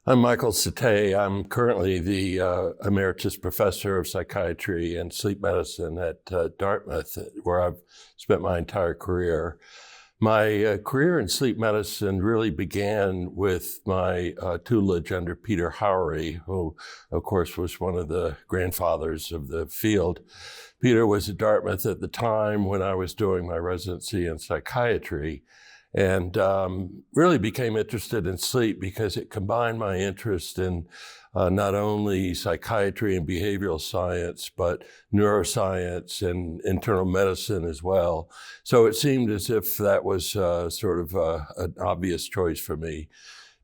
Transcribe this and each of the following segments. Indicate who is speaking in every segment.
Speaker 1: I'm Michael Sateia. I'm currently the Emeritus Professor of Psychiatry and Sleep Medicine at Dartmouth, where I've spent my entire career. My career in sleep medicine really began with my tutelage under Peter Howry, who, of course, was one of the grandfathers of the field. Peter was at Dartmouth at the time when I was doing my residency in psychiatry, and really became interested in sleep because it combined my interest in not only psychiatry and behavioral science, but neuroscience and internal medicine as well. So it seemed as if that was sort of an obvious choice for me.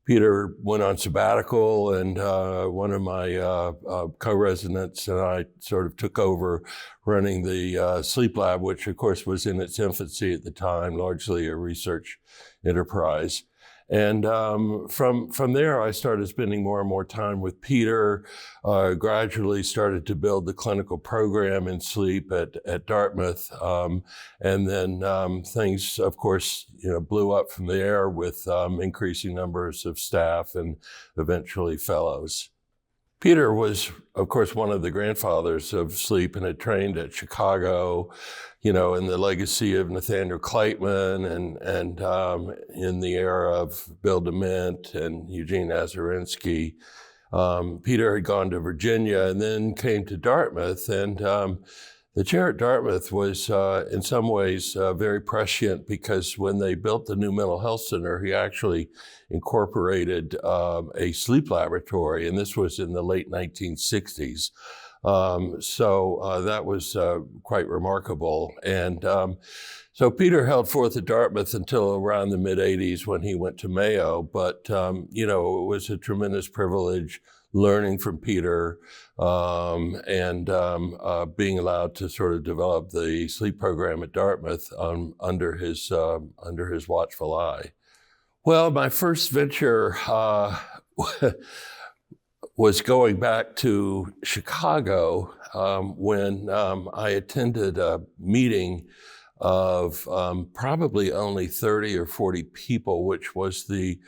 Speaker 1: Peter went on sabbatical, and one of my co-residents and I sort of took over running the sleep lab, which of course was in its infancy at the time, largely a research enterprise. And from there, I started spending more and more time with Peter, gradually started to build the clinical program in sleep at Dartmouth. And then things, of course, blew up from there with increasing numbers of staff and eventually fellows. Peter was, of course, one of the grandfathers of sleep and had trained at Chicago, in the legacy of Nathaniel Kleitman and in the era of Bill DeMint and Eugene Azarinsky. Peter had gone to Virginia and then came to Dartmouth, and the chair at Dartmouth was, in some ways, very prescient because when they built the new mental health center, he actually incorporated a sleep laboratory, and this was in the late 1960s. So that was quite remarkable. And so Peter held forth at Dartmouth until around the mid-'80s when he went to Mayo. But, it was a tremendous privilege learning from Peter and being allowed to sort of develop the sleep program at Dartmouth under his watchful eye. Well, my first venture was going back to Chicago when I attended a meeting of probably only 30 or 40 people, which was the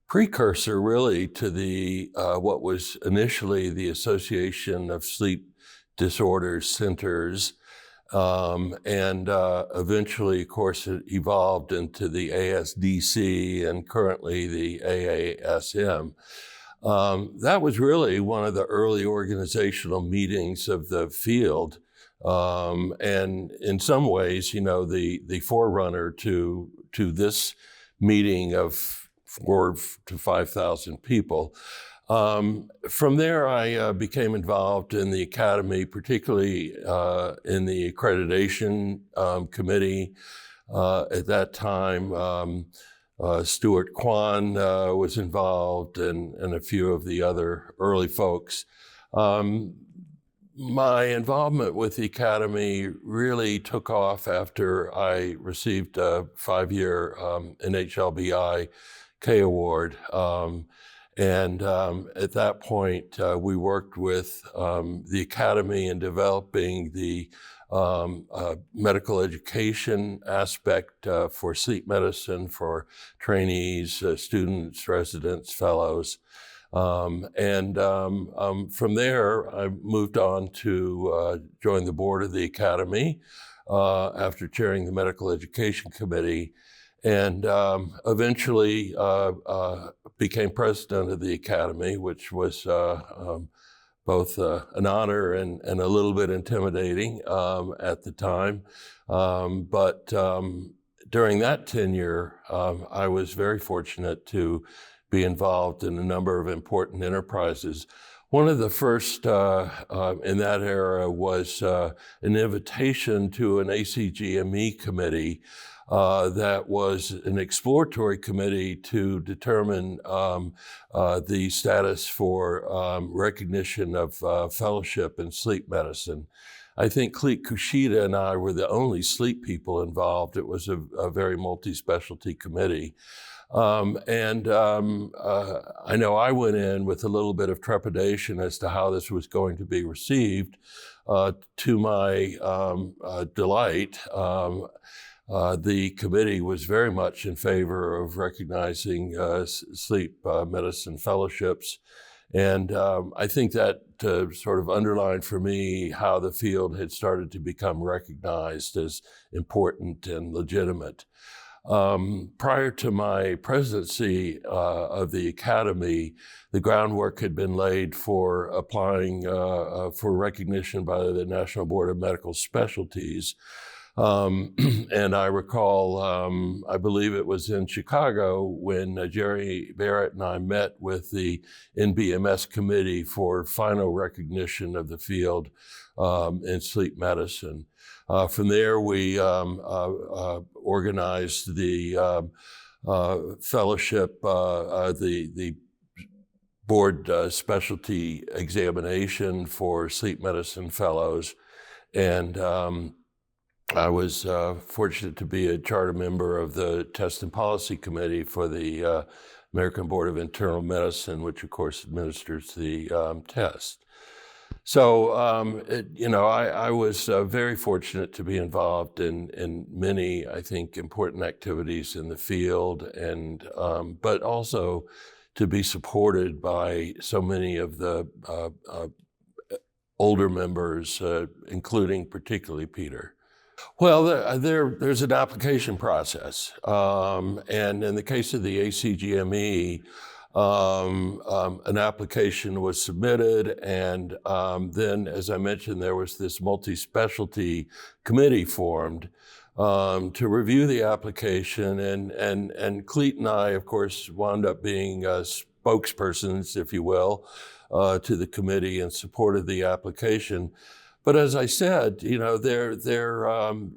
Speaker 1: precursor really to the what was initially the Association of Sleep Disorders Centers, and eventually, of course, it evolved into the ASDC and currently the AASM. That was really one of the early organizational meetings of the field, and in some ways, the forerunner to this meeting of 4,000 to 5,000 people. From there, I became involved in the academy, particularly in the accreditation committee. At that time, Stuart Kwan was involved and a few of the other early folks. My involvement with the academy really took off after I received a 5-year NHLBI K Award. And at that point, we worked with the Academy in developing the medical education aspect for sleep medicine for trainees, students, residents, fellows. And from there, I moved on to join the board of the Academy after chairing the Medical Education Committee, and eventually became president of the Academy, which was both an honor and a little bit intimidating at the time. But during that tenure, I was very fortunate to be involved in a number of important enterprises. One of the first in that era was an invitation to an ACGME committee that was an exploratory committee to determine the status for recognition of fellowship in sleep medicine. I think Cleet Kushida and I were the only sleep people involved. It was a very multi-specialty committee. I know I went in with a little bit of trepidation as to how this was going to be received. To my delight, the committee was very much in favor of recognizing sleep medicine fellowships. And I think that sort of underlined for me how the field had started to become recognized as important and legitimate. Prior to my presidency of the Academy, the groundwork had been laid for applying for recognition by the National Board of Medical Specialties. And I recall, I believe it was in Chicago when Jerry Barrett and I met with the NBMS committee for final recognition of the field in sleep medicine. From there, we organized the fellowship, the board specialty examination for sleep medicine fellows. And I was fortunate to be a charter member of the Test and Policy Committee for the American Board of Internal Medicine, which of course administers the test. So, I was very fortunate to be involved in many, I think, important activities in the field, and but also to be supported by so many of the older members, including particularly Peter. Well, there's an application process, and in the case of the ACGME, an application was submitted, and then, as I mentioned, there was this multi-specialty committee formed to review the application, and Cleet and I, of course, wound up being spokespersons, if you will, to the committee and supported the application. But as I said, there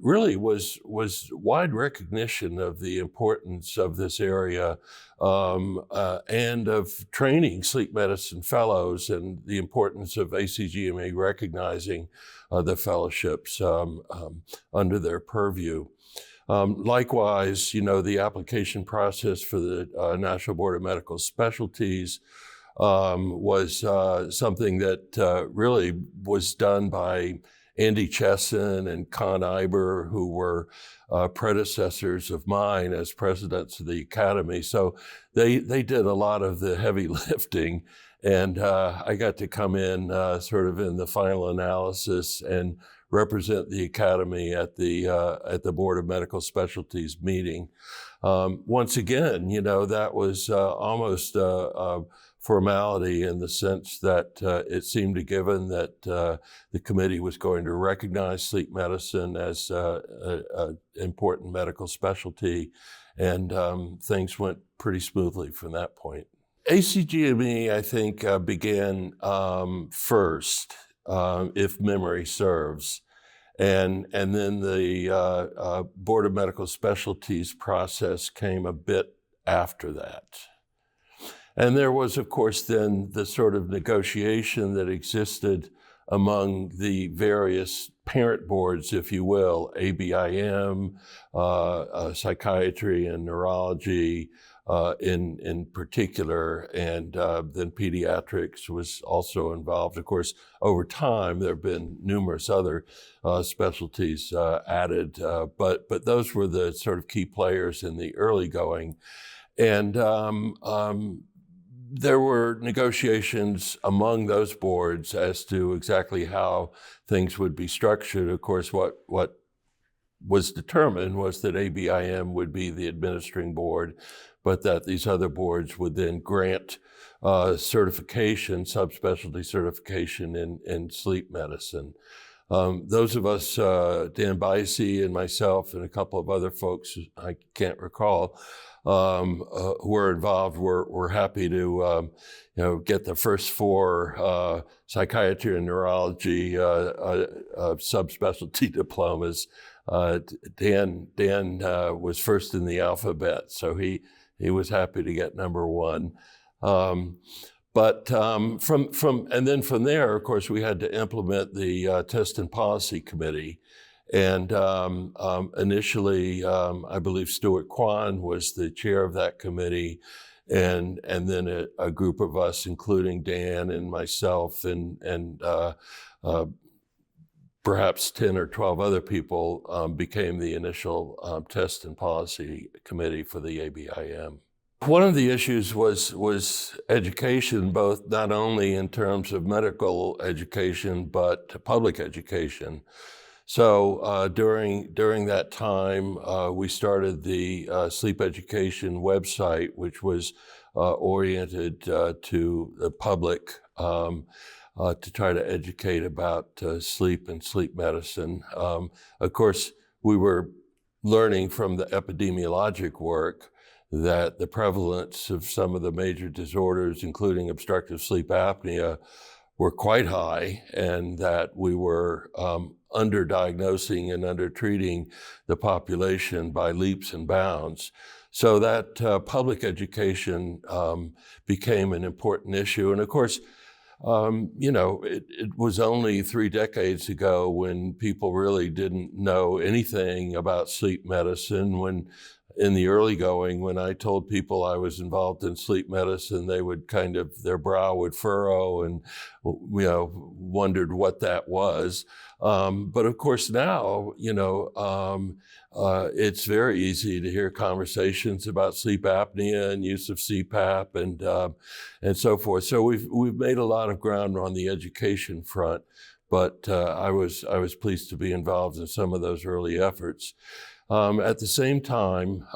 Speaker 1: really was wide recognition of the importance of this area and of training sleep medicine fellows, and the importance of ACGME recognizing the fellowships under their purview. Likewise, the application process for the National Board of Medical Specialties was something that really was done by Andy Chesson and Con Iber, who were predecessors of mine as presidents of the Academy. So they did a lot of the heavy lifting, and I got to come in sort of in the final analysis and represent the Academy at the Board of Medical Specialties meeting. Once again, that was almost formality in the sense that it seemed a given that the committee was going to recognize sleep medicine as an important medical specialty, and things went pretty smoothly from that point. ACGME, I think, began first, if memory serves, and then the Board of Medical Specialties process came a bit after that. And there was, of course, then the sort of negotiation that existed among the various parent boards, if you will, ABIM, psychiatry and neurology in particular, and then pediatrics was also involved. Of course, over time, there have been numerous other specialties added, but those were the sort of key players in the early going. And there were negotiations among those boards as to exactly how things would be structured. Of course, what was determined was that ABIM would be the administering board, but that these other boards would then grant certification, subspecialty certification in sleep medicine. Those of us, Dan Bicey and myself and a couple of other folks, I can't recall, who were involved, were happy to get the first 4 psychiatry and neurology subspecialty diplomas. Dan was first in the alphabet, so he was happy to get number 1. But from there, of course, we had to implement the Test and Policy Committee. And initially, I believe Stuart Kwan was the chair of that committee, and then a group of us, including Dan and myself and perhaps 10 or 12 other people became the initial test and policy committee for the ABIM. One of the issues was education, both not only in terms of medical education, but public education. So during that time, we started the sleep education website, which was oriented to the public to try to educate about sleep and sleep medicine. Of course, we were learning from the epidemiologic work that the prevalence of some of the major disorders, including obstructive sleep apnea, were quite high, and that we were underdiagnosing and undertreating the population by leaps and bounds. So that public education became an important issue. And of course, it was only 3 decades ago when people really didn't know anything about sleep medicine. When in the early going, when I told people I was involved in sleep medicine, they would their brow would furrow and, wondered what that was. But of course now, it's very easy to hear conversations about sleep apnea and use of CPAP and so forth. So we've made a lot of ground on the education front, but I was pleased to be involved in some of those early efforts. At the same time,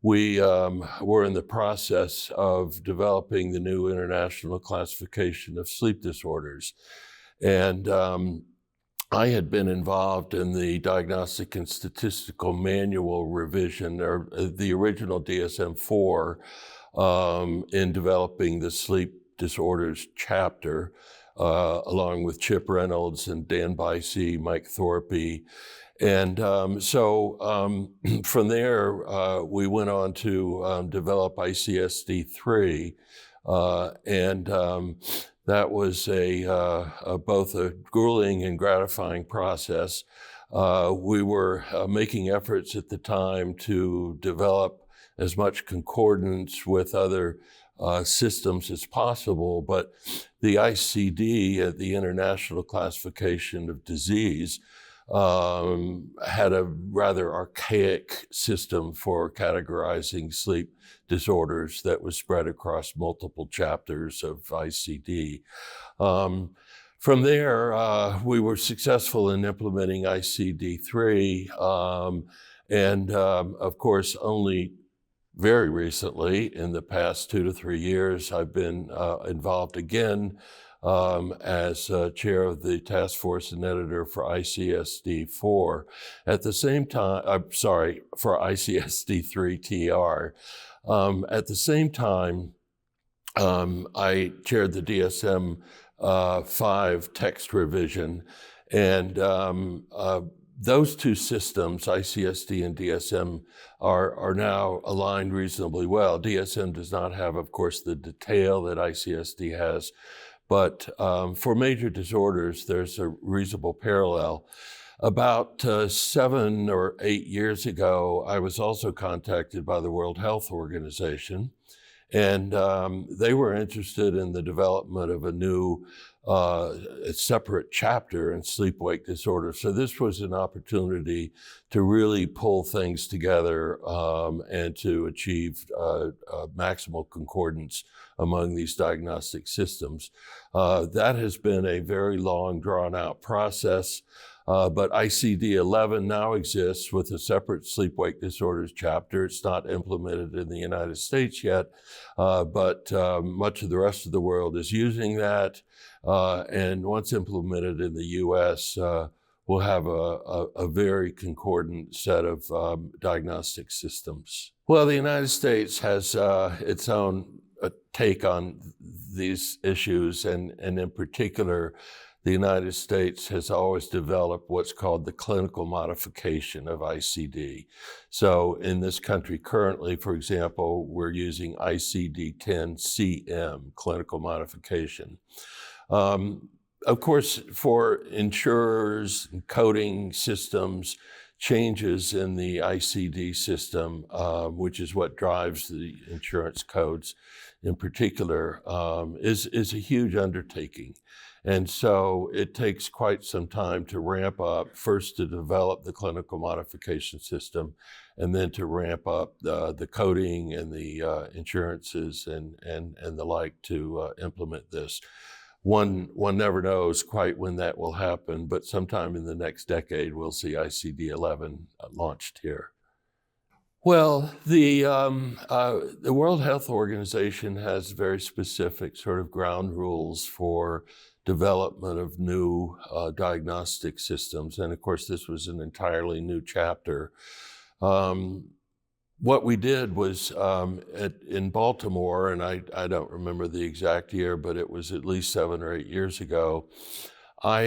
Speaker 1: we were in the process of developing the new international classification of sleep disorders. And I had been involved in the Diagnostic and Statistical Manual revision, or the original DSM-4, in developing the sleep disorders chapter, along with Chip Reynolds and Dan Bicey, Mike Thorpe. And so from there, we went on to develop ICSD-3, and that was both a grueling and gratifying process. We were making efforts at the time to develop as much concordance with other systems as possible, but the ICD, the International Classification of Disease, had a rather archaic system for categorizing sleep disorders that was spread across multiple chapters of ICD. From there, we were successful in implementing ICD-3, and of course, only very recently, in the past 2 to 3 years, I've been involved again as chair of the task force and editor for ICSD-4. At the same time, for ICSD-3-TR. At the same time, I chaired the DSM-5 text revision, and those two systems, ICSD and DSM, are now aligned reasonably well. DSM does not have, of course, the detail that ICSD has, but for major disorders, there's a reasonable parallel. About 7 or 8 years ago, I was also contacted by the World Health Organization, and they were interested in the development of a new separate chapter in sleep-wake disorder. So this was an opportunity to really pull things together and to achieve maximal concordance among these diagnostic systems. That has been a very long, drawn-out process. But ICD-11 now exists with a separate sleep-wake disorders chapter. It's not implemented in the United States yet, but much of the rest of the world is using that. And once implemented in the US, we'll have a very concordant set of diagnostic systems. Well, the United States has its own take on these issues, and in particular, the United States has always developed what's called the clinical modification of ICD. So in this country currently, for example, we're using ICD-10-CM, clinical modification. Of course, for insurers and coding systems, changes in the ICD system, which is what drives the insurance codes, in particular is a huge undertaking. And so it takes quite some time to ramp up, first to develop the clinical modification system, and then to ramp up the coding and the insurances and the like to implement this. One never knows quite when that will happen, but sometime in the next decade, we'll see ICD-11 launched here. Well, the World Health Organization has very specific sort of ground rules for development of new diagnostic systems. And of course, this was an entirely new chapter. What we did was in Baltimore, and I don't remember the exact year, but it was at least 7 or 8 years ago, I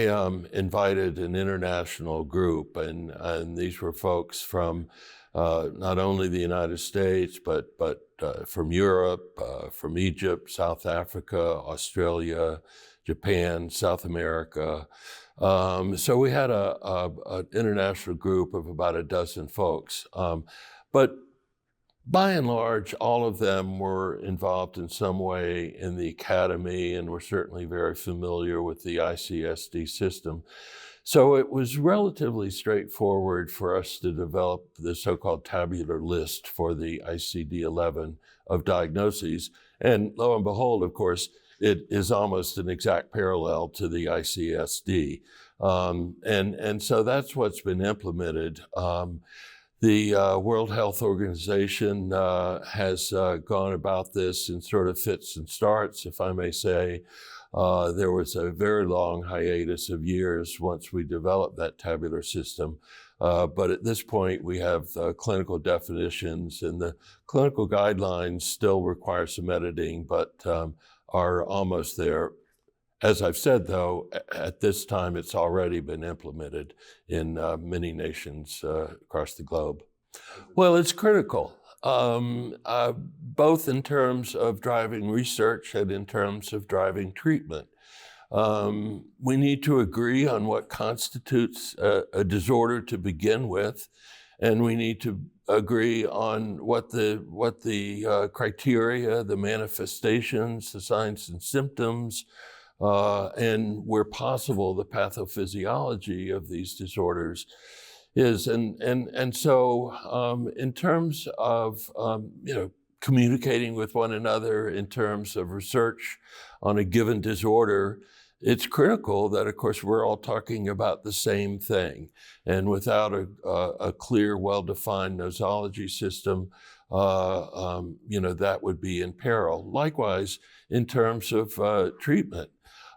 Speaker 1: invited an international group, and these were folks from not only the United States, but from Europe, from Egypt, South Africa, Australia, Japan, South America. So we had an international group of about a dozen folks. But by and large, all of them were involved in some way in the academy and were certainly very familiar with the ICSD system. So it was relatively straightforward for us to develop the so-called tabular list for the ICD-11 of diagnoses. And lo and behold, of course, it is almost an exact parallel to the ICSD. And so that's what's been implemented. The World Health Organization has gone about this in sort of fits and starts, if I may say. There was a very long hiatus of years once we developed that tabular system. But at this point, we have clinical definitions, and the clinical guidelines still require some editing, but are almost there. As I've said, though, at this time, it's already been implemented in many nations across the globe. Well, it's critical, both in terms of driving research and in terms of driving treatment. We need to agree on what constitutes a disorder to begin with, and we need to agree on what the criteria, the manifestations, the signs and symptoms, and where possible, the pathophysiology of these disorders is. And so in terms of communicating with one another, in terms of research on a given disorder, it's critical that, of course, we're all talking about the same thing. And without a clear, well-defined nosology system, that would be in peril. Likewise, in terms of treatment,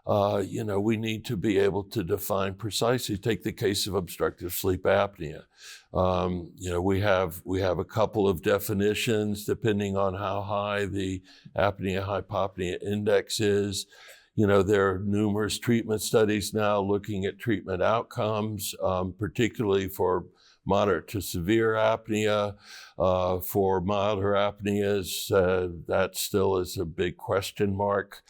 Speaker 1: we need to be able to define precisely. Take the case of obstructive sleep apnea. We have a couple of definitions depending on how high the apnea-hypopnea index is. There are numerous treatment studies now looking at treatment outcomes, particularly for moderate to severe apnea. For milder apneas, that still is a big question mark.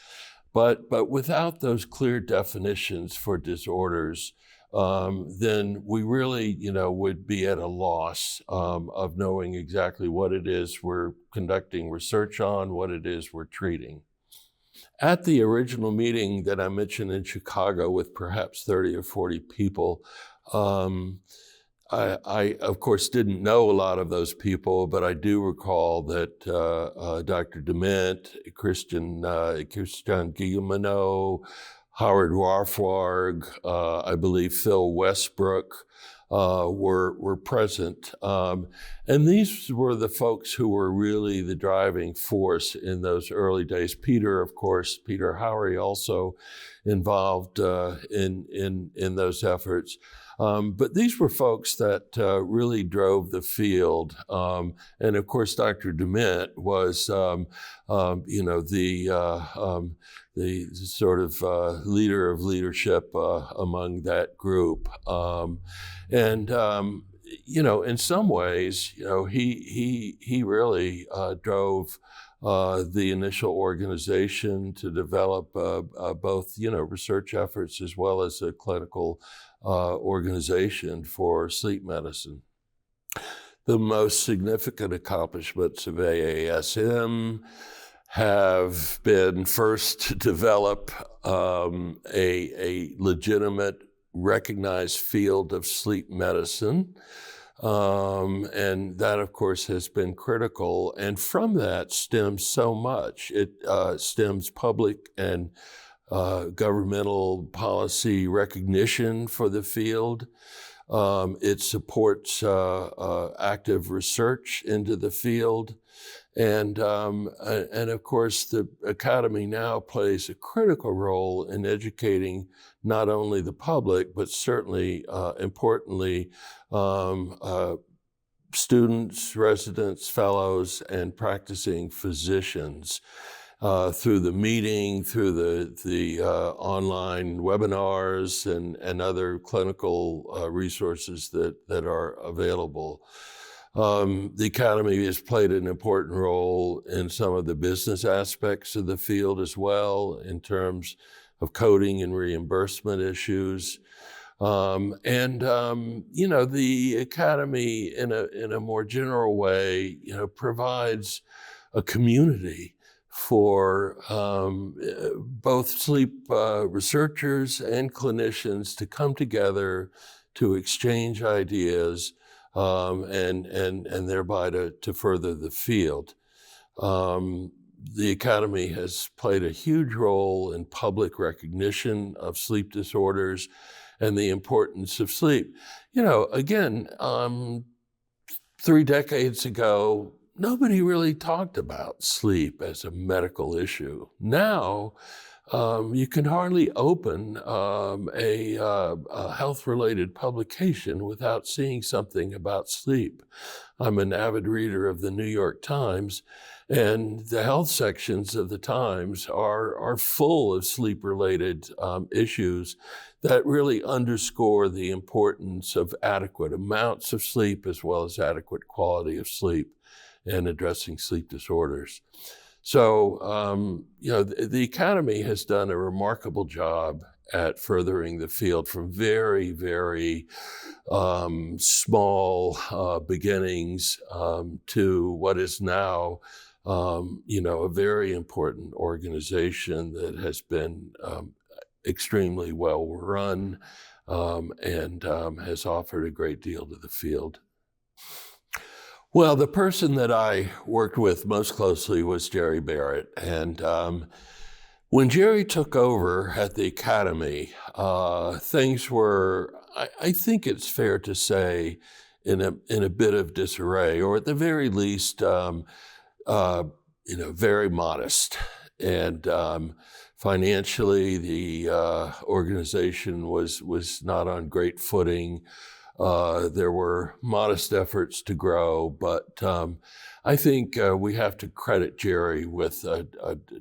Speaker 1: But without those clear definitions for disorders, then we really, would be at a loss of knowing exactly what it is we're conducting research on, what it is we're treating. At the original meeting that I mentioned in Chicago with perhaps 30 or 40 people, I, of course, didn't know a lot of those people, but I do recall that Dr. Dement, Christian Guilleminault, Howard Warfarg, I believe Phil Westbrook were present. And these were the folks who were really the driving force in those early days. Peter Howry also involved in those efforts. But these were folks that really drove the field. And of course, Dr. Dement was, the sort of leader of leadership among that group. In some ways, he really drove the initial organization to develop both, research efforts as well as a clinical organization for sleep medicine. The most significant accomplishments of AASM have been first to develop a legitimate, recognized field of sleep medicine. And that, of course, has been critical. And from that stems so much. It stems public and governmental policy recognition for the field. It supports active research into the field. And of course, the Academy now plays a critical role in educating not only the public, but certainly, importantly, students, residents, fellows, and practicing physicians through the meeting, through the online webinars and other clinical resources that are available. The Academy has played an important role in some of the business aspects of the field as well, in terms of coding and reimbursement issues. The Academy, in a more general way, provides a community for both sleep researchers and clinicians to come together to exchange ideas and thereby to further the field. The Academy has played a huge role in public recognition of sleep disorders and the importance of sleep. Again, 3 decades ago, nobody really talked about sleep as a medical issue. Now, you can hardly open a health-related publication without seeing something about sleep. I'm an avid reader of the New York Times, and the health sections of the Times are full of sleep-related issues that really underscore the importance of adequate amounts of sleep as well as adequate quality of sleep in addressing sleep disorders. So, the Academy has done a remarkable job at furthering the field from very, very small beginnings to what is now, a very important organization that has been extremely well run and has offered a great deal to the field. Well, the person that I worked with most closely was Jerry Barrett. And when Jerry took over at the Academy, things were, I think it's fair to say, in a bit of disarray, or at the very least, very modest. And financially, the organization was not on great footing. There were modest efforts to grow, but I think we have to credit Jerry with a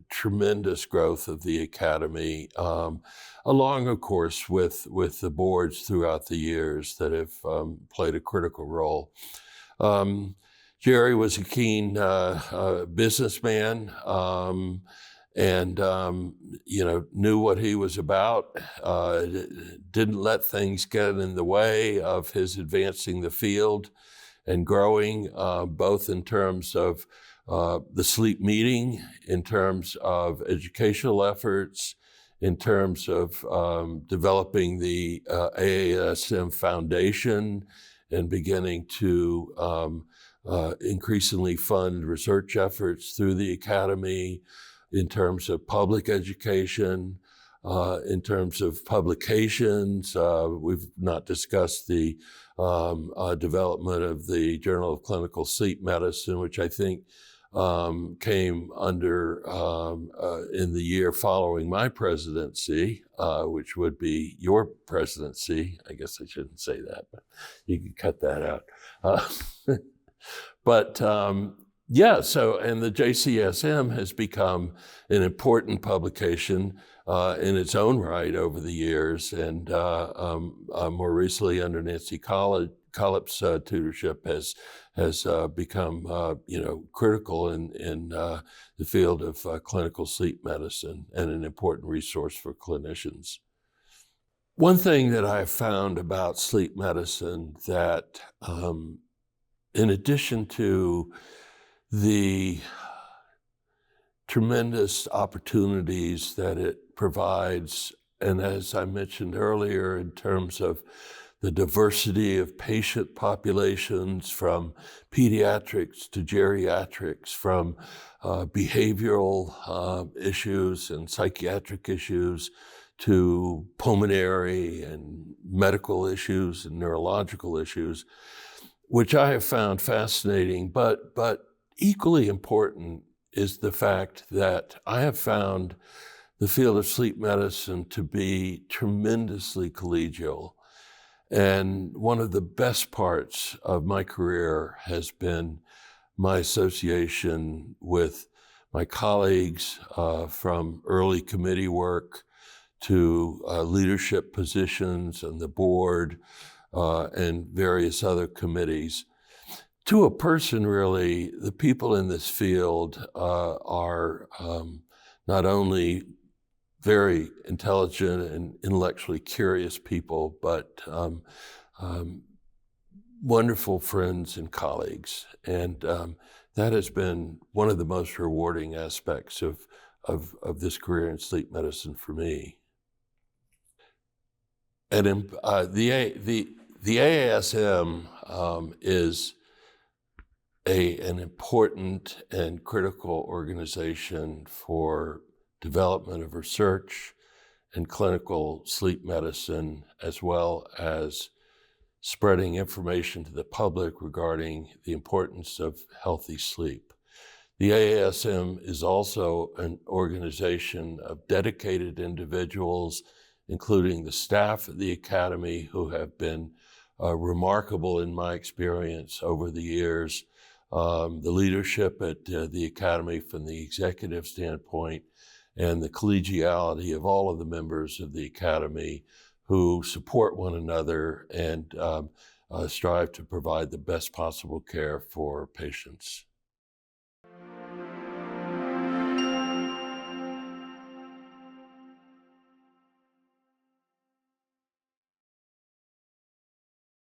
Speaker 1: tremendous growth of the Academy, along, of course, with the boards throughout the years that have played a critical role. Jerry was a keen businessman, and knew what he was about, didn't let things get in the way of his advancing the field and growing, both in terms of the sleep meeting, in terms of educational efforts, in terms of developing the AASM Foundation and beginning to increasingly fund research efforts through the Academy, in terms of public education, in terms of publications. We've not discussed the development of the Journal of Clinical Sleep Medicine, which I think came under in the year following my presidency, which would be your presidency. I guess I shouldn't say that, but you can cut that out. And the JCSM has become an important publication in its own right over the years, and more recently under Nancy Collip's tutorship has become critical in the field of clinical sleep medicine and an important resource for clinicians. One thing that I've found about sleep medicine that, in addition to the tremendous opportunities that it provides. And as I mentioned earlier, in terms of the diversity of patient populations, from pediatrics to geriatrics, from behavioral issues and psychiatric issues to pulmonary and medical issues and neurological issues, which I have found fascinating, but equally important is the fact that I have found the field of sleep medicine to be tremendously collegial. And one of the best parts of my career has been my association with my colleagues from early committee work to leadership positions on the board and various other committees. To a person, really, the people in this field are not only very intelligent and intellectually curious people, but wonderful friends and colleagues. And that has been one of the most rewarding aspects of this career in sleep medicine for me. And the AASM is an important and critical organization for development of research and clinical sleep medicine, as well as spreading information to the public regarding the importance of healthy sleep. The AASM is also an organization of dedicated individuals, including the staff at the Academy, who have been remarkable in my experience over the years. The leadership at the Academy from the executive standpoint, and the collegiality of all of the members of the Academy who support one another and strive to provide the best possible care for patients.